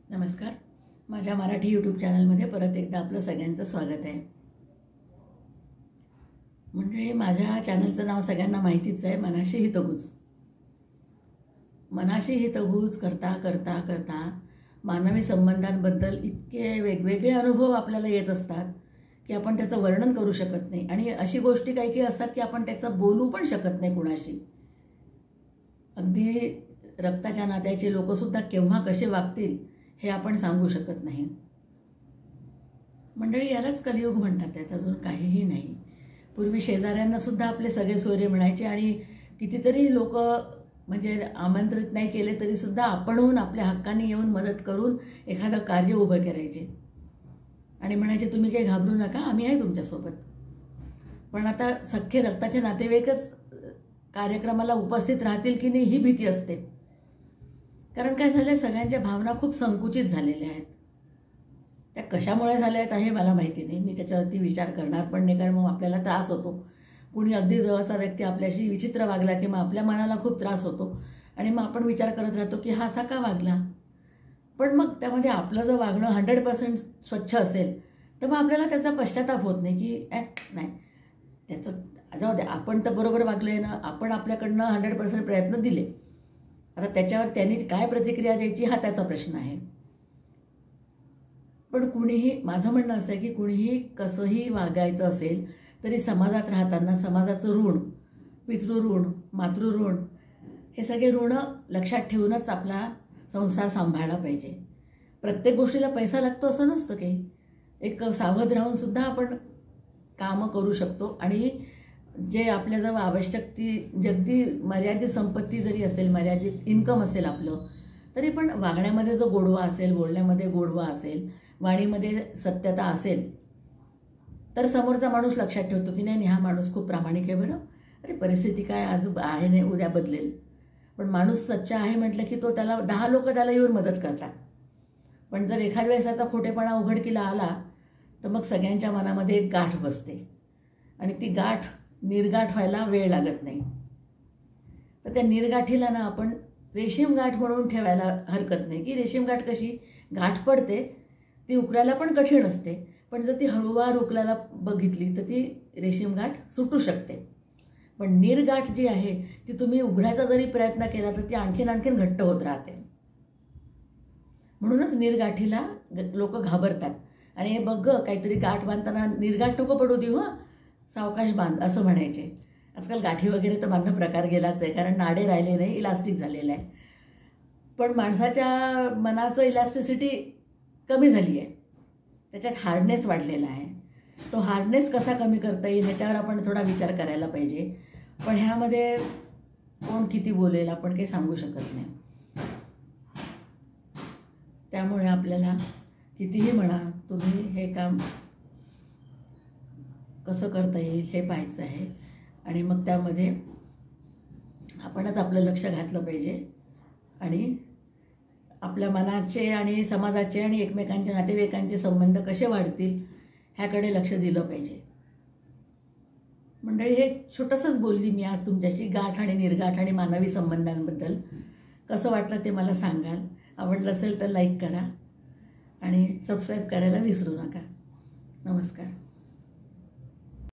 नमस्कार. माझ्या मराठी यूट्यूब चॅनलमध्ये परत एकदा आपलं सगळ्यांचं स्वागत आहे. म्हणजे माझ्या चॅनलचं नाव सगळ्यांना माहितीच आहे, मनाशी हितगुज. मनाशी हितगुज करता करता करता मानवी संबंधांबद्दल इतके वेगवेगळे अनुभव आपल्याला येत असतात की आपण त्याचं वर्णन करू शकत नाही. आणि अशी गोष्टी काही काही असतात की आपण त्याचं बोलू पण शकत नाही कुणाशी. अगदी रक्ताच्या नात्याचे लोकसुद्धा केव्हा कसे वागतील हे आपण सांगू शकत नाही. मंडळी, यालाच कलियुग म्हणतात, त्यात अजून काहीही नाही. पूर्वी शेजाऱ्यांना सुद्धा आपले सगळे सोयरे म्हणायचे आणि कितीतरी लोक म्हणजे आमंत्रित नाही केले तरी सुद्धा आपणहून आपल्या हक्काने येऊन मदत करून एखादं कार्य उभं करायचे आणि म्हणायचे तुम्ही काही घाबरू नका, आम्ही आहे तुमच्यासोबत. पण आता सख्खे रक्ताचे नातेवाईकच कार्यक्रमाला उपस्थित राहतील की नाही ही भीती असते. कारण काय झालं, सगळ्यांच्या भावना खूप संकुचित झालेल्या आहेत. त्या कशामुळे झाल्या आहेत हे मला माहिती नाही, मी त्याच्यावरती विचार करणार पण नाही, कारण मग आपल्याला त्रास होतो. कुणी अगदी जवळचा व्यक्ती आपल्याशी विचित्र वागला की मग आपल्या मनाला खूप त्रास होतो आणि मग आपण विचार करत राहतो की हा असा का वागला. पण मग त्यामध्ये आपलं जर वागणं 100% स्वच्छ असेल तर मग आपल्याला त्याचा पश्चाताप होत नाही की नाही त्याचं जाऊ दे, आपण तर बरोबर वागलोय ना, आपण आपल्याकडनं 100% प्रयत्न दिले. आता त्याच्यावर त्यांनी काय प्रतिक्रिया द्यायची हा त्याचा प्रश्न आहे. पण कुणीही, माझं म्हणणं असं आहे की कुणीही कसंही वागायचं असेल तरी समाजात राहताना समाजाचं ऋण, पितृऋण, मातृऋण हे सगळे ऋण लक्षात ठेवूनच आपला संसार सांभाळला पाहिजे. प्रत्येक गोष्टीला पैसा लागतो असं नसतं काही. एक सावध राहून सुद्धा आपण कामं करू शकतो आणि जे आपल्याजवळ आवश्यक ती जगदी मर्यादित संपत्ती जरी असेल, मर्यादित इन्कम असेल आपलं, तरी पण वागण्यामध्ये जो गोडवा असेल, बोलण्यामध्ये गोडवा असेल, वाणीमध्ये सत्यता असेल तर समोरचा माणूस लक्षात ठेवतो की नाही हा माणूस खूप प्रामाणिक आहे. बरं, अरे परिस्थिती काय आज आहे नाही उद्या बदलेल. पण माणूस सच्चा आहे म्हटलं की तो त्याला 10 लोक त्याला येऊन मदत करतात. पण जर एखाद्या वेळेस त्याचा खोटेपणा उघडकीला आला तर मग सगळ्यांच्या मनामध्ये एक गाठ बसते आणि ती गाठ निर्गाठ व्हायला वेळ लागत नाही. तर त्या निर्गाठीला ना आपण रेशीम गाठ म्हणून ठेवायला हरकत नाही की रेशीम गाठ कशी गाठ पडते, ती उकरायला पण कठीण असते, पण जर ती हळूवार उकलायला बघितली तर ती रेशीम गाठ सुटू शकते. पण निर्गाठ जी आहे ती तुम्ही उघडायचा जरी प्रयत्न केला तर ती आणखीन घट्ट होत राहते. म्हणूनच निर्गाठीला लोक घाबरतात आणि हे बघ काहीतरी गाठ बांधताना निर्गाठ नको पडू देऊ, सावकाश बांध असं म्हणायचे. आजकाल गाठी वगैरे तर बांधणं प्रकार गेलाच आहे, कारण नाडे राहिले नाही, इलास्टिक झालेलं आहे. पण माणसाच्या मनाचं इलास्टिसिटी कमी झाली आहे, त्याच्यात हार्डनेस वाढलेला आहे. तो हार्डनेस कसा कमी करता येईल ह्याच्यावर आपण थोडा विचार करायला पाहिजे. पण ह्यामध्ये कोण किती बोलेल आपण काही सांगू शकत नाही. त्यामुळे आपल्याला कितीही म्हणा तुम्ही हे काम कसं करता येईल हे पाहायचं आहे आणि मग त्यामध्ये आपणच आपलं लक्ष घातलं पाहिजे आणि आपल्या मनाचे आणि समाजाचे आणि एकमेकांच्या नातेवाईकांचे संबंध कसे वाढतील ह्याकडे लक्ष दिलं पाहिजे. मंडळी, हे छोटंसंच बोलली मी आज तुमच्याशी गाठ आणि निर्गाठ आणि मानवी संबंधांबद्दल. कसं वाटलं ते मला सांगाल. आवडलं असेल तर लाईक करा आणि सबस्क्राईब करायला विसरू नका. नमस्कार.